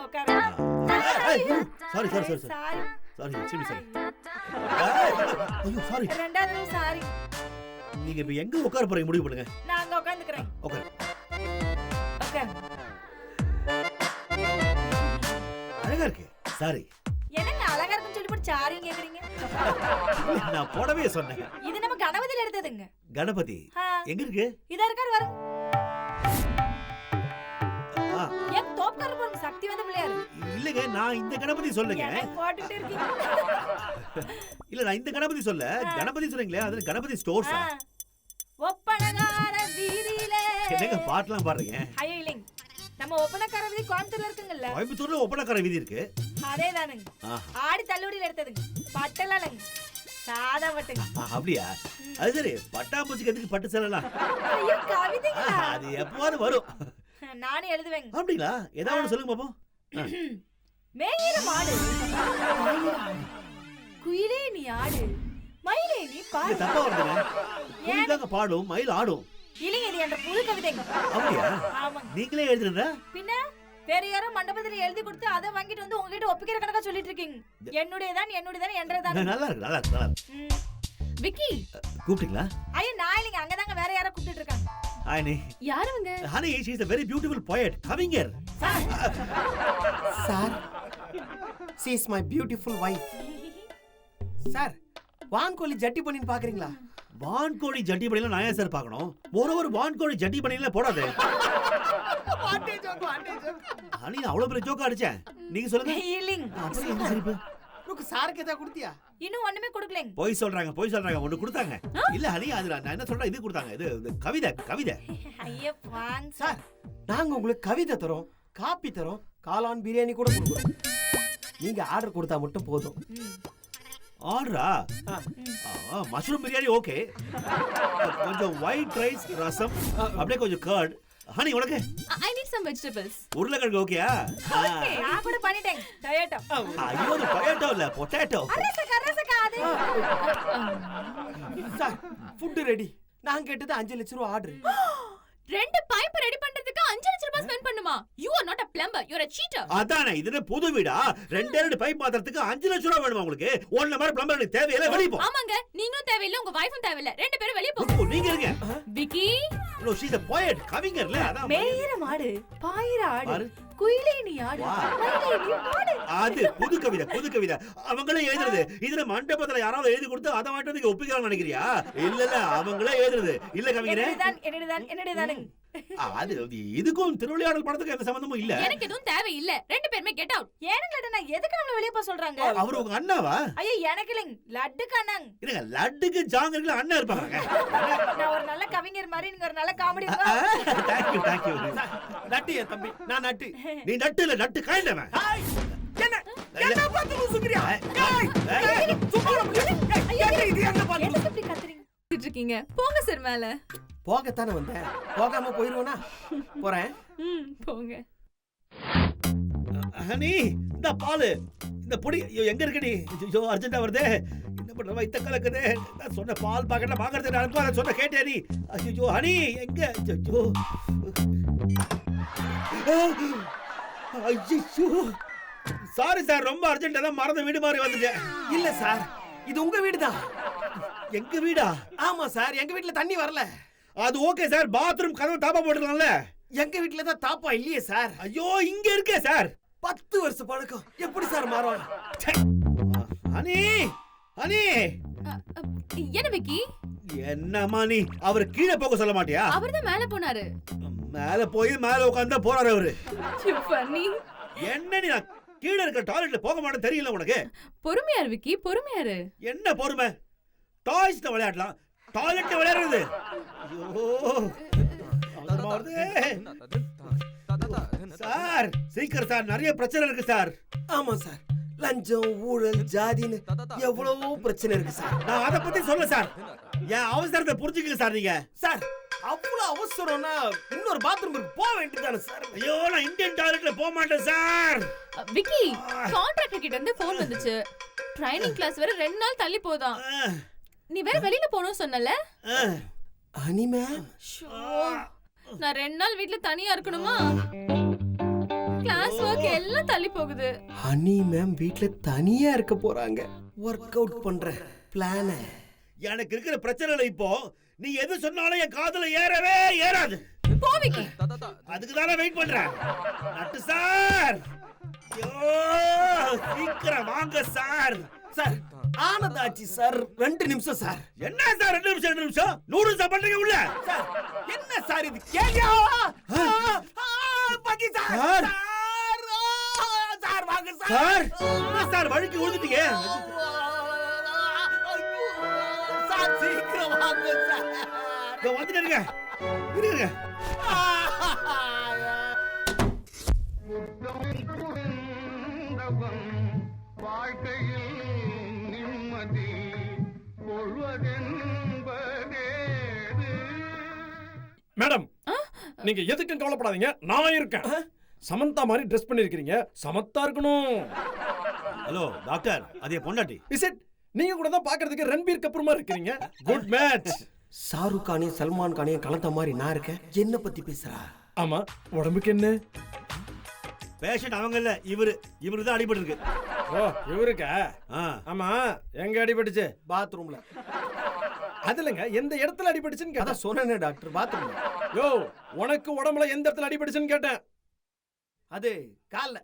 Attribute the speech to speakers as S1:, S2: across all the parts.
S1: உட்காருங்க.
S2: Sorry sorry sorry
S1: sorry.
S2: Sorry extremely sorry. ஐயோ sorry.
S1: ரெண்டாவது தடவை சாரி.
S2: நீங்க இப்ப எங்க உட்கார போறீங்க முடிவு பண்ணுங்க.
S1: நான் அங்க உட்கார்ந்துக்கிறேன்.
S2: உட்காரு.
S1: உட்காரு.
S2: அழகா இருக்கு. சாரி.
S1: என்னங்க அழகா இருக்குன்னு சொல்லி போட்டு சாரின்னு கேக்குறீங்க?
S2: நான் போடவே சொன்னேன்.
S1: இது நம்ம கணபதியில எடுத்ததுங்க.
S2: கணபதி எங்க இருக்கு?
S1: இதா இருக்காரு வரும்.
S2: ஆ,
S1: ஏன் தோப்கார போற சக்தி வந்த பிள்ளையாரு?
S2: இல்லங்க நான் இந்த கணபதி சொல்லுங்க.
S1: எனக்கு போட்டுட்டே இருக்கீங்க.
S2: இல்ல நான் இந்த கணபதி சொல்ல. கணபதி சொன்னீங்களே அது கணபதி ஸ்டோர்ஸ்.
S1: ஒப்பனகார வீதியிலே.
S2: என்னங்க பாட்டெல்லாம் பாடுறீங்க?
S1: ஐயோ இல்லைங்க. நம்ம ஒப்பனக்கார வீதி கோயம்புத்தூர்ல இருக்குங்கல்ல.
S2: கோயம்புத்தூர்ல ஒப்பனக்கார வீதி இருக்கு.
S1: அதேதானுங்க. ஆடி தள்ளுவடியில எடுத்ததுங்க. பட்டெல்லாம் இல்லைங்க. சாதா பட்டுங்க.
S2: அப்படியா? அது சரி பட்டாம்பூச்சிக்கு எதுக்கு பட்டு சேரலாம்?
S1: ஐயோ கவிதைங்களா?
S2: அது எப்பவாது வரும்.
S1: நானே எழுதுவேங்க.
S2: அப்படிங்களா? ஏதாவது ஒன்று சொல்லுங்க பாப்போம்.
S1: மேயிற மாடு. குயிலே நீ ஆடு. மயிலே நீ பாடு.
S2: தப்பா வருதுங்க. குயில் தாங்க பாடும், மயில் ஆடும்.
S1: இல்லைங்க இது என்ற புது கவிதைங்க.
S2: அப்படியா?
S1: ஆமாங்க.
S2: நீங்களே எழுதுறதா?
S1: பின்ன வேற யாரோ மண்டபத்துல எழுதி கொடுத்து அதை வாங்கிட்டு வந்து உங்ககிட்ட ஒப்பிக்கிற கணக்கா சொல்லிட்டு இருக்கீங்க. என்னுடையதான் என்றதான்.
S2: நல்லா இருக்கு நல்லா இருக்கு நல்லா இருக்கு.
S1: விக்கி
S2: கூப்பிட்டீங்களா?
S1: ஐயோ நான் இல்லைங்க அங்கதாங்க வேற யாரோ கூப்பிட்டு இருக்காங்க.
S2: ஹாய்
S1: யாருங்க?
S2: Honey she is a very beautiful poet கவிஞர்.
S3: Sir she is my beautiful wife. Sir வான்கோழி ஜட்டி பண்ணின்னு பாக்குறீங்களா?
S2: வான்கோழி ஜட்டி பண்ணில நான் ஏன் சார் பார்க்கணும்? மோரோவர் வான்கோழி ஜட்டி பண்ணில போடாதே. ஹனி நான் அவ்வளவு பெரிய ஜோக்கா அடிச்சேன். நீங்க சொல்லுங்க.
S1: இல்லைங்க.
S2: அப்புறம் என்ன சிரிப்பு?
S3: உனக்கு சாருக்கு ஏதா கொடுத்தியா?
S1: இன்னும் ஒண்ணுமே கொடுக்கலங்க.
S2: போய் சொல்றாங்க ஒன்னு கொடுத்தாங்க. இல்ல ஹனி அது நான் என்ன சொல்றேன் இது கொடுத்தாங்க. இது கவிதை.
S1: ஐயோ வாங்க
S3: சார் நாங்க உங்களுக்கு கவிதை தரோம், காப்பி தரோம், காளான் பிரியாணி கூட கொடுக்குறோம். நீங்க ஆர்டர் கொடுத்தா மட்டும் போதும்.
S2: ஆர்டரா? Mushroom biryani okay. கொஞ்சம் ஒயிட் ரைஸ் ரசம் அப்படியே கொஞ்சம் கர்ட். ஹனி உனக்கு?
S4: I need some vegetables.
S2: உருளைக்கிழங்கு ஓகேயா?
S1: நான் கூட பண்ணிட்டேன். டொமேட்டோ.
S2: ஐயோ அது டொமேட்டோ இல்ல பொட்டேட்டோ.
S1: அரசக்கா அது.
S3: Sir food ready. நான் கேட்டது 5 லட்சம் ரூபாய் ஆர்டர்.
S4: ரெண்டு பைப் ரெடி பண்றதுக்கு 5 லட்சம் ரூபாய் ஸ்பெண்ட் பண்ணுமா? You are not a plumber, you are a cheater.
S2: அதானே இது புது வீடா? ரெண்டு பைப் மாத்துறதுக்கு 5 லட்சம் ரூபாய் வேணுமா உங்களுக்கு? ஒண்ணு மாதிரி பிளம்பர் எனக்கு தேவையில்லை வெளிய போ.
S4: ஆமாங்க நீங்களும் தேவையில்லை உங்க வைஃபும் தேவையில்லை. ரெண்டு பேரும் வெளிய போங்க.
S2: நீங்க இருங்க.
S4: Vicky
S2: No she is a poet கவிஞர்ல அதான்.
S1: மேயிற மாடு பாயிர ஆடு. குயிலே நீ ஆடு. மயிலே நீ பாடு.
S2: அது புது கவிதை. அவங்களே எழுதுறது. இதுல மண்டபத்துல யாராவது எழுதி கொடுத்து அத வாங்கிட்டு வந்து ஒப்பிக்கலாம்னு நினைக்கிறியா? இல்ல அவங்களே எழுதுறது. இல்ல கவிஞரே.
S1: என்னுடையதான்.
S2: அது இதுக்கும் திருவிளையாடல் படத்துக்கு எந்த சம்பந்தமும் இல்ல.
S4: எனக்கு எதுவும் தேவை இல்ல. ரெண்டு பேருமே கெட் அவுட்.
S1: ஏனுங்க நான் எதுக்கு நம்மள வெளிய போ சொல்றாங்க?
S2: அவர் உங்க அண்ணாவா?
S1: ஐயோ எனக்கு இல்லங்க. லட்டுக்கு அண்ணாங்க.
S2: இல்லங்க லட்டுக்கு ஜாங்கர்ல அண்ணா இருப்பாங்க.
S1: நான் ஒரு நல்ல கவிஞர் மாதிரி நீங்க ஒரு நல்ல காமெடி.
S2: Thank you.
S3: நட்டு என் தம்பி. நான் நட்டு.
S2: நீ நட்டு இல்ல நட்டு காய்ந்தவன்.
S3: என்ன பாத்து சுக்கிரியா?
S1: எதுக்கு இப்படி கத்துறீங்க?
S4: இருக்கீங்க. போங்க சார் மேல.
S3: போகத்தானே வந்தேன். போகாம போயிருவேனா? போறேன்.
S4: போங்க.
S2: ஹனி இந்த பால் இந்த பொடி எங்க இருக்கு நீ? ஐயோ அர்ஜென்ட்டா வருதே. என்ன பண்ற வைத்த கலக்குதே. நான் சொன்ன பால் பாக்கெட்ல வாங்குறதுக்கு அனுப்புறேன் சொன்ன கேட்டே நீ. ஐயோ ஹனி எங்க? ஐயோ சாரி சார் ரொம்ப அர்ஜென்ட்டா தான் மறந்து வீடு மாதிரி வந்துட்டேன்.
S3: இல்ல சார் இது உங்க வீடுதான்.
S2: எங்க வீடா?
S3: ஆமா சார் எங்க வீட்ல தண்ணி வரல.
S2: அது ஓகே சார் பாத்ரூம் கதவு தாப்பா போட்டுக்கலாம்ல.
S3: எங்க வீட்ல தான் தாப்பா இல்லையே சார்.
S2: ஐயோ இங்க இருக்கே சார்.
S3: 10 வருஷ பழக்கம் எப்படி சார் மாறும்?
S2: ஹனி
S4: என்ன விக்கி?
S2: என்னம்மா நீ அவர் கீழே போக சொல்ல மாட்டியா?
S4: அவர்தான் மேல போனாரு.
S2: மேல போய் மேல உட்கார்ந்தா போறாரு அவரு.
S4: ஃபன்னி.
S2: என்ன நீ கீழே இருக்க டாய்லெட்ல போக மாட்டேன்னு தெரியல உனக்கு?
S4: பொறுமையாரு விக்கி பொறுமையாரு.
S2: என்ன பொறுமை? டாய்ஸ்ல விளையாடலாம் டாய்லெட்ல விளையாடுறது. சார் சீக்கிரம் சார் நிறைய பிரச்சனை இருக்கு சார்.
S3: ஆமா சார் லஞ்சம் ஊழல் ஜாதின்னு எவ்வளவோ பிரச்சனை இருக்கு சார்.
S2: நான் அத பத்தி சொல்ல சார். என் அவசரத்தை புரிஞ்சுக்கங்க சார் நீங்க.
S3: சார் அவ்வளவு அவசரம்னா இன்னொரு பாத்ரூமுக்கு போக வேண்டியதானே சார்?
S2: ஐயோ நான் இந்தியன் டாய்லெட்ல போக மாட்டேன் சார்.
S4: விக்கி கான்ட்ராக்டர் கிட்ட இருந்து போன் வந்துச்சு. ட்ரைனிங் கிளாஸ் வேற 2 நாள் தள்ளி போதான். நீ வேற வெளியில போணும் சொன்னல?
S3: ஹனி மேம்
S4: நான் 2 நாள் வீட்ல தனியா இருக்கணுமா? கிளாஸ் வர்க் வாழ்க்கை எல்லாம் தள்ளி போகுது.
S3: ஹனி மேம் வீட்ல தனியா இருக்க போறாங்க. ஒர்க் அவுட் பண்ற பிளான.
S2: எனக்கு இருக்கிற பிரச்சனை இப்போ நீ எது சொன்னாலும் என் காதுல ஏறவே ஏறாது.
S4: போ விக்கி.
S2: அதுக்கு தானே வெயிட் பண்றேன். நட்டு சார், ஐயோ, சீக்கிரம் வாங்க சார்.
S3: சார் ஆனதாச்சு சார், 2 நிமிஷம் சார்.
S2: என்ன சார் 2 நிமிஷம் நூடுல்ஸ் பண்றீங்க உள்ள?
S3: சார் என்ன சார் இது கேலியா? பாக்கி சார். சார் வாங்க சார்.
S2: சார் என்ன சார் வழுக்கி விழுந்துட்டீங்க?
S3: சார் சீக்கிரம் வாங்க சார்.
S2: இதோ வந்துட்டேங்க. இருங்க.
S5: வாழ்க்கையில் நிம்மதி
S6: மேடம், நீங்க எதுக்கும் கவலைப்படாதீங்க, நான் இருக்கேன். சமந்தா மாதிரி ட்ரெஸ் பண்ணிருக்கீங்க, சமத்தா இருக்கணும்.
S2: ஹலோ டாக்டர், அதே பொண்டாட்டி.
S6: Is it? நீங்க கூட தான் பாக்குறதுக்கு ரன்பீர் கபூர் மாதிரி இருக்கீங்க. Good match.
S3: ஷாருக் கானையும் சல்மான் கானையும் கலந்த மாதிரி நான் இருக்கேன். என்ன பத்தி பேசுறா?
S6: ஆமா, உடம்புக்கு என்ன?
S2: பேஷண்ட் அவங்க இல்ல, இவரு தான் அடிபட்டு இருக்கு.
S6: ஓ, இவருக்கா? ஆமா, எங்க அடிபட்டுச்சு?
S3: பாத்ரூம்ல.
S6: அதுலங்க எந்த இடத்துல அடிபட்டுச்சுன்னு கேட்டா?
S3: அதான் சொன்னேனே டாக்டர், பாத்ரூம்ல.
S6: யோ, உனக்கு உடம்புல எந்த இடத்துல அடிபட்டுச்சுன்னு கேட்டேன்.
S3: அது கால்ல.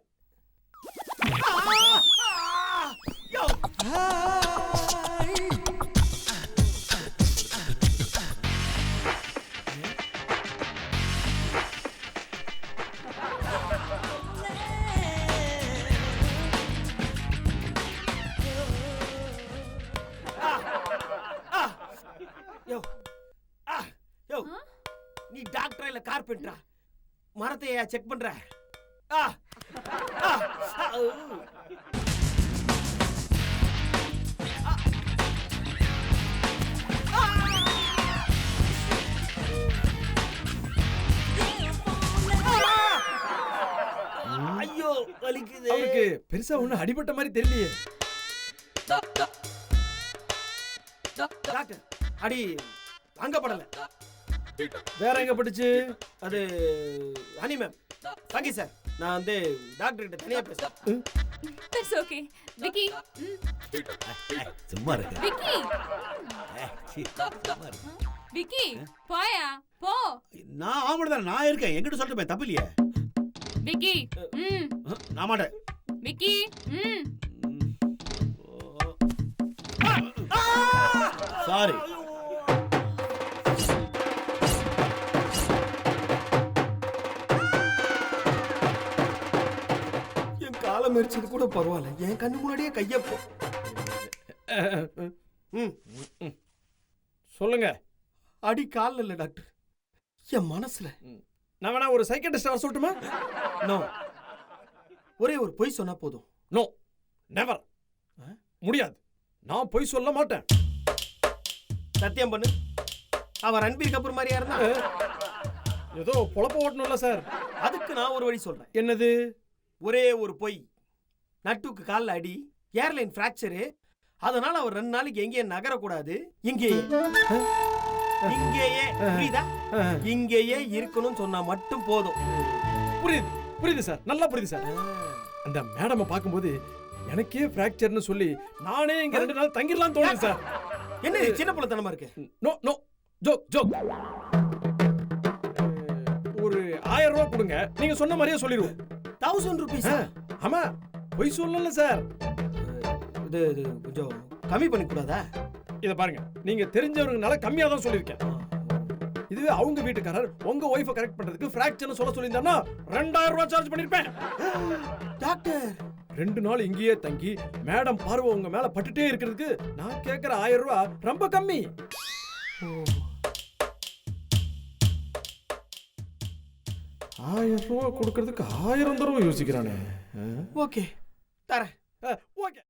S3: நீ டாக்டரா இல்ல கார்பெண்டரா? மரத்தையா செக் பண்ற? ஐயோ வலிக்குது.
S6: அவருக்கு பெருசா ஒண்ணு அடிபட்ட மாதிரி தெரியலையே.
S3: டாக்டர் அடி அங்க படல.
S6: வேற எங்க பட்டுச்சு?
S3: அது ஹனி மேம். பாக்கி சார், நான் வந்து டாக்டர் கிட்ட தனியா பேசுறேன்.
S4: That's okay. விக்கி.
S2: சும்மா இருக்கு.
S4: விக்கி. விக்கி, போயா போ.
S2: நான் ஆம்பளதான், நான் இருக்கேன். என்கிட்ட சொல்லிட்டு தப்பு இல்லையே.
S4: விக்கி.
S2: நான் மாட்டேன்.
S4: விக்கி.
S2: சாரி.
S3: என் காலை மெரிச்சது கூட பரவாயில்ல, என் கண்ணு முன்னாடியே கையப்போ.
S6: சொல்லுங்க.
S3: அடி கால்ல இல்ல டாக்டர், என் மனசுல.
S6: நான் வேணா ஒரு சைக்கியாட்ரிஸ்ட் வர சொல்லட்டுமா?
S3: நோ, ஒரே ஒரு பொய் சொன்னா போதும்.
S6: No, never. முடியாது, நான் பொய் சொல்ல மாட்டேன்.
S3: சத்தியம் பண்ணு. அவன் ரன்பீர் கபூர் மாதிரியா இருந்தா?
S6: ஏதோ பொழப்ப ஓட்டணும்ல சார்.
S3: அதுக்கு நான் ஒரு வழி சொல்றேன்.
S6: என்னது?
S3: ஒரே ஒரு பொய். நட்டுக்கு கால்ல அடி, ஏர்லைன் பிராக்சரு, அதனால அவர் 2 நாளைக்கு எங்கேயும் நகரக்கூடாது, இங்கேயே புரியுதா? இங்கேயே இருக்கணும்னு சொன்னா மட்டும் போதும்.
S6: புரியுது, புரியுது சார், நல்லா புரியுது சார். அந்த மேடமை பார்க்கும்போது எனக்கே பிராக்சர்னு சொல்லி நானே இங்க 2 நாள் தங்கிடலாம் தோணுது சார்.
S3: என்ன சின்ன பிள்ளைத்தனமா இருக்கு?
S6: No no, joke joke. ஒரு 1000 ரூபாய் கொடுங்க, நீங்க சொன்ன மாதிரியே சொல்லிடுவோம்.
S3: 1000 rupees?
S6: ஆமா, பொய் சொல்லல சார்.
S3: இது கொஞ்சம் கம்மி பண்ணி கூடாதா?
S6: இத பாருங்க, நீங்க தெரிஞ்சவங்கனால கம்மியா தான் சொல்லிருக்கேன். இதுவே அவங்க வீட்டுக்காரர் உங்க ஒய்ஃபை கரெக்ட் பண்றதுக்கு பிராக்சர்னு சொல்ல சொல்லியிருந்தானா 2000 ரூபாய் சார்ஜ் பண்ணிருப்பேன்.
S3: டாக்டர்
S6: 2 நாள் இங்கேயே தங்கி மேடம் பார்வை உங்க மேல பட்டுட்டே இருக்கிறதுக்கு நான் கேக்குற 1000 ரூபாய் ரொம்ப கம்மி. 1000 ரூபாய் கொடுக்கறதுக்கு 1000 தடவை யோசிக்கிறானே.
S3: ஓகே தரேன்.
S6: ஓகே.